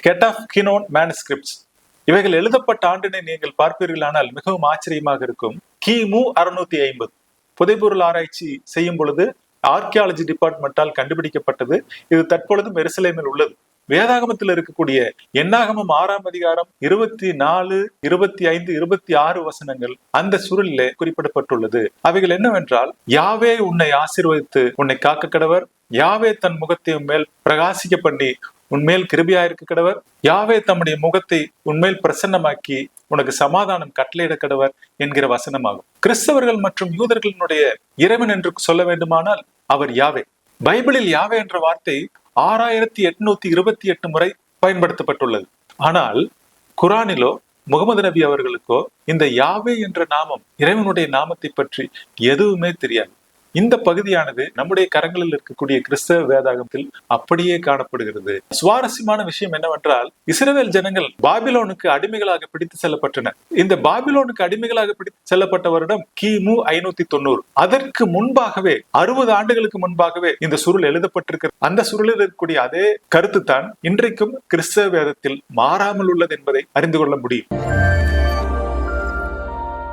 கெட்டாஃப்கினோன் manuscripts. இவைகள் எழுதப்பட்ட ஆண்டினை நீங்கள் பார்ப்பீர்களானால் மிகவும் ஆச்சரியமாக இருக்கும். கிமு 650 புதைபொருள் ஆராய்ச்சி செய்யும் பொழுது ஆர்கியாலஜி டிபார்ட்மெண்டால் கண்டுபிடிக்கப்பட்டது. இது தற்பொழுதும் எருசலேமில் உள்ளது. வேதாகமத்தில் இருக்கக்கூடிய என்னாகமம் 6ஆம் அதிகாரம் 24, 25, 26 வசனங்கள் அந்த சுருளிலே குறிப்பிடப்பட்டுள்ளது. அவைகள் என்னவென்றால், யாவே உன்னை ஆசீர்வதித்து உன்னை காக்க கடவர், யாவே தன் முகத்தை உன்மேல் பிரகாசிக்க பண்ணி உன்மேல் கிருபையா இருக்க கடவர், யாவே தம்முடைய முகத்தை உன்மேல் பிரசன்னமாக்கி உனக்கு சமாதானம் கட்டளையிட கடவர் என்கிற வசனமாகும். கிறிஸ்தவர்கள் மற்றும் யூதர்களினுடைய இறைவன் என்று சொல்ல வேண்டுமானால் அவர் யாவே. பைபிளில் யாவே என்ற வார்த்தை 6828 முறை பயன்படுத்தப்பட்டுள்ளது. ஆனால் குரானிலோ முகமது நபி அவர்களுக்கோ இந்த யாவே என்ற நாமம், இறைவனுடைய நாமத்தை பற்றி எதுவுமே தெரியாது. இந்த பகுதியானது நம்முடைய கரங்களில் இருக்கக்கூடிய கிறிஸ்தவ வேதாகமத்தில் அப்படியே காணப்படுகிறது. சுவாரஸ்யமான விஷயம் என்னவென்றால், இஸ்ரவேல் ஜனங்கள் பாபிலோனுக்கு அடிமைகளாக பிடித்து செல்லப்பட்டனர். இந்த பாபிலோனுக்கு அடிமைகளாக பிடித்து செல்லப்பட்ட வருடம் கிமு 590. அதற்கு முன்பாகவே 60 ஆண்டுகளுக்கு முன்பாகவே இந்த சுருள் எழுதப்பட்டிருக்கிறது. அந்த சுருளில் இருக்கக்கூடிய அதே கருத்து தான் இன்றைக்கும் கிறிஸ்தவ வேதத்தில் மாறாமல் உள்ளது என்பதை அறிந்து கொள்ள முடியும்.